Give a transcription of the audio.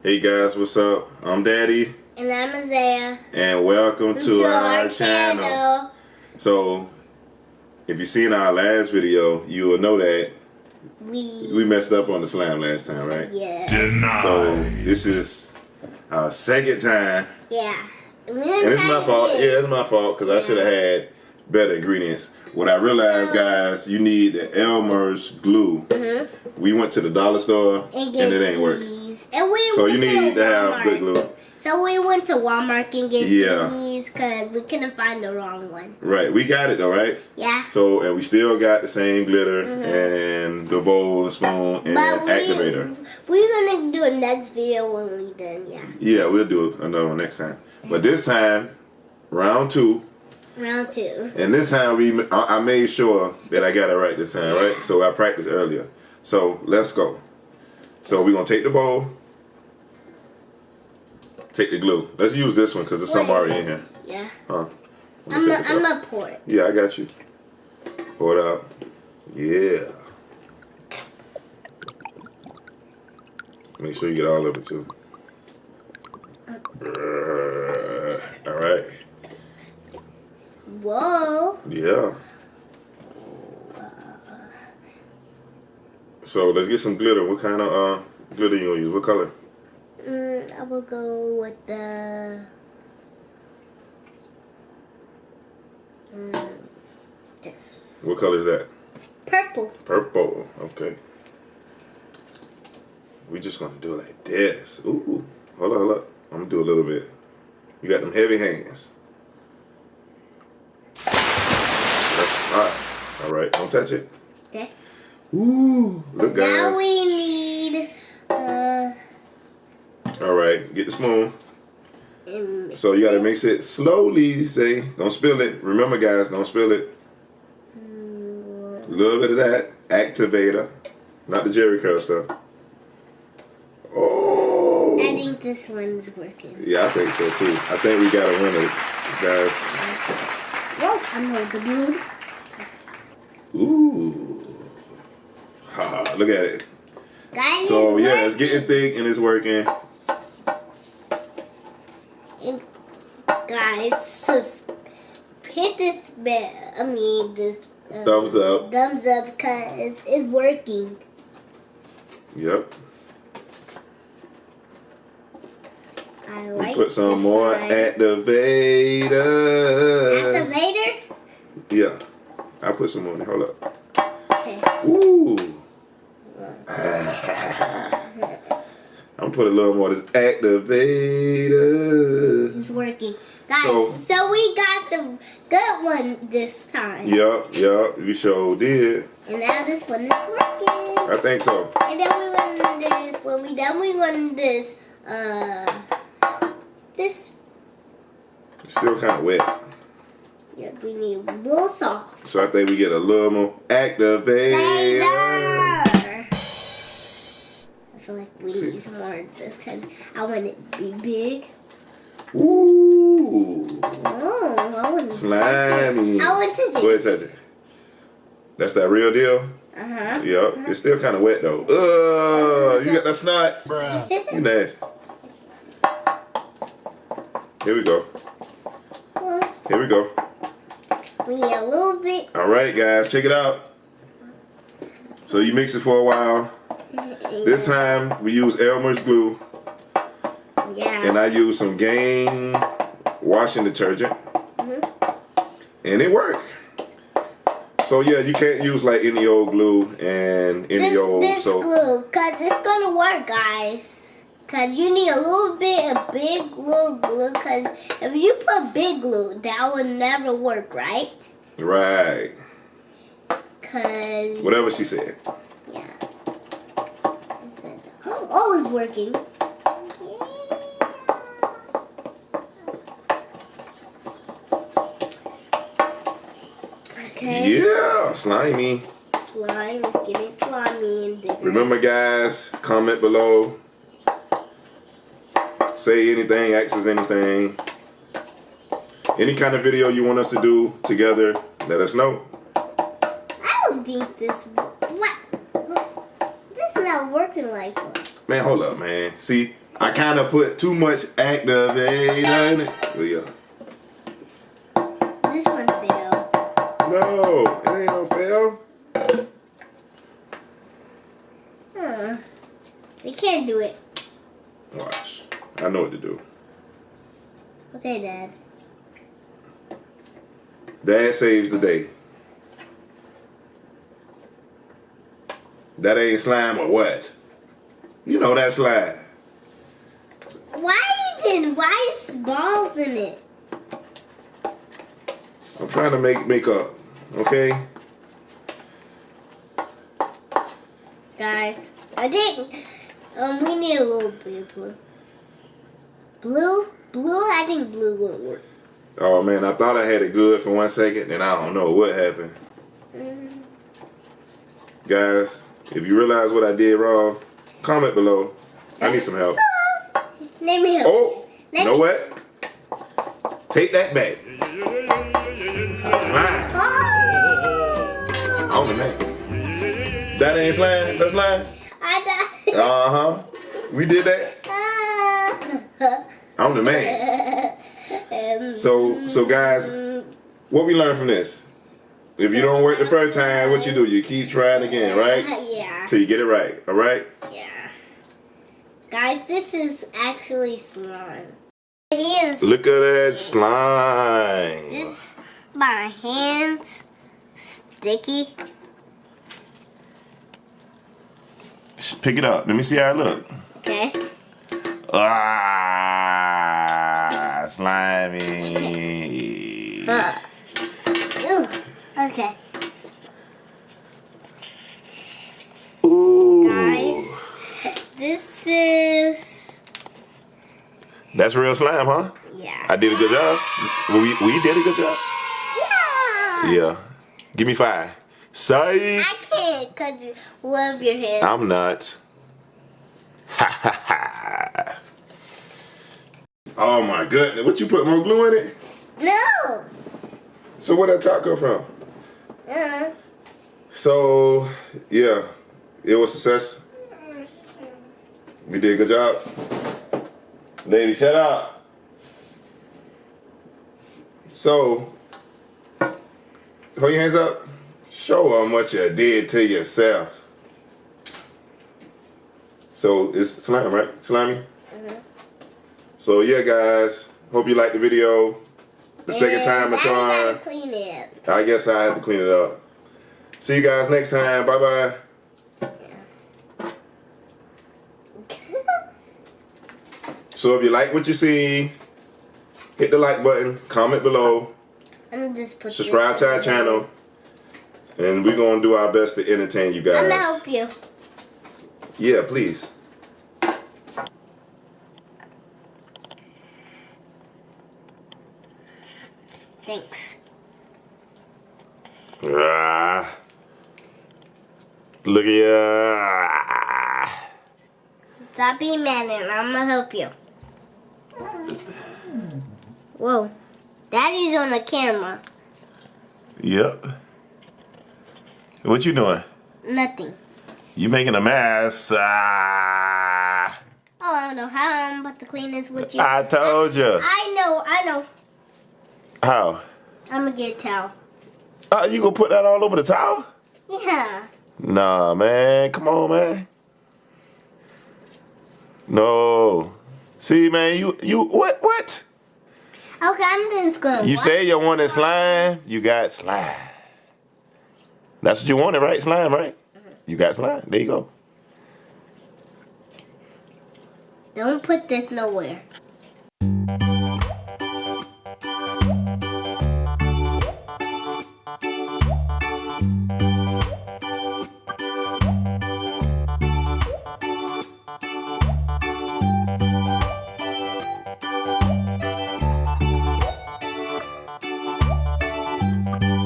Hey guys, what's up? I'm Daddy. And I'm Azaya. And welcome to our channel. So, if you've seen our last video, you will know that we messed up on the slime last time, right? Yeah. So, this is our second time. Yeah. And it's my fault. Yeah, it's my fault because I should have had better ingredients. What I realized, guys, you need the Elmer's glue. We went to the dollar store and it ain't work. So you need to have good glue. So we went to Walmart and get these because we couldn't find the wrong one. Right, we got it though, right? Yeah. So, and we still got the same glitter and the bowl, the spoon, and activator. We're gonna do a next video when we done, Yeah, we'll do another one next time. But this time, round two. Round two. And this time I made sure that I got it right this time, right? So I practiced earlier. So let's go. So we're gonna take the bowl, take the glue. Let's use this one because there's some already in here. Yeah. Huh? I'm gonna pour it. Yeah, I got you. Pour it out. Yeah. Make sure you get all of it too. All right. Whoa. Yeah. So let's get some glitter. What kind of glitter you gonna use? What color? I will go with the this. What color is that? Purple. Purple. Okay. We just gonna do it like this. Ooh. Hold up. I'm gonna do a little bit. You got them heavy hands. That's hot. All right. Don't touch it. Okay. Ooh. Look, guys. Now we need. All right. Get the spoon. So you gotta mix it slowly. Say, don't spill it. Remember, guys, don't spill it. A little bit of that activator, not the Jerry curl stuff. Oh. I think this one's working. Yeah, I think so too. I think we got a winner, guys. Whoa, I'm holding the Ooh. Ha, look at it. Guys, so yeah, it's getting thick and it's working. And guys, just hit this bell. This Thumbs up. Thumbs up because it's working. Yep. I like. Put some more activator. Activator? Yeah. I put some on there. Hold up. Okay. Ooh. I'm put a little more of this activator. It's working. Guys, so we got the good one this time. Yup, we sure did. And now this one is working. I think so. And then we're gonna do this. When we done, we're gonna do this. This. It's still kind of wet. Yeah, we need a little soft. So I think we get a little more activator. I feel like we need some more of this because I want it to be big. Ooh. Oh, I want to slimy. I want to touch it. Go ahead, touch it. That's that real deal? Yep. It's still kind of wet though. You got that snot? Bruh. You nasty. Here we go. Here we go. We need a little bit. All right, guys, check it out. So you mix it for a while. This time we use Elmer's glue. Yeah. And I use some Gain washing detergent. And it worked. So yeah, you can't use like any old glue and any old glue, cause it's gonna work, guys. Cause you need a little bit of big little glue. Cause if you put big glue, that will never work, right? Right. Cause whatever she said. Yeah. Oh, it's working. Okay. Yeah, slimy. Slime is getting slimy and bigger. Remember, guys, comment below. Say anything, ask us anything. Any kind of video you want us to do together, let us know. I don't think this. What? This is not working like that. Man, hold up, man. See, I kind of put too much activator in it. There you go. This one failed. No, it ain't no fail. They can't do it. Watch. I know what to do. Okay, Dad. Dad saves the day. That ain't slime or what? You know that slime. Why is balls in it? I'm trying to make up, okay? Guys, I think we need a little bit of blue. Blue, I think blue won't work. Oh man, I thought I had it good for 1 second, and I don't know what happened. Guys, if you realize what I did wrong, comment below. I need some help. Let me help. Oh, you know what? Take that back. Slime. Oh! I'm the man. That ain't slime. That's slime. I got. Uh-huh. We did that. I'm the man. So guys, what we learned from this? If you don't work the first time, what you do? You keep trying again, right? Yeah. Till you get it right. All right? Yeah. Guys, this is actually slime. My hands. Look at that slime. This, my hands, sticky. Pick it up. Let me see how it look. Okay. Ah, slimy. Ew. Okay. Ooh. Guys, this is. That's real slime, huh? Yeah. I did a good job. We did a good job. Yeah. Yeah. Give me 5. Psych. I can't because one of your hands. I'm not. Ha ha ha. Oh my goodness. What, you put more glue in it? No. So where that top come from? So, yeah. It was a success. We did a good job. Lady, shut up. So, hold your hands up. Show how much you did to yourself. So, it's slime, right? Slimy? So, yeah, guys. Hope you liked the video. The second time I tried. Clean it. I guess I have to clean it up. See you guys next time. Bye-bye. So if you like what you see, hit the like button, comment below, subscribe to our channel, and we're going to do our best to entertain you guys. I'm going to help you. Yeah, please. Thanks. Look at you. Stop being mad and I'm going to help you. Whoa. Daddy's on the camera. Yep. What you doing? Nothing. You making a mess. Oh, I don't know how I'm about to clean this with you. I told you. I know. How? I'm going to get a towel. You gonna put that all over the towel? Yeah. Nah, man. Come on, man. No. See, man, you what? Okay, I'm just going to You say you wanted slime, you got slime. That's what you wanted, right? Slime, right? You got slime. There you go. Don't put this nowhere.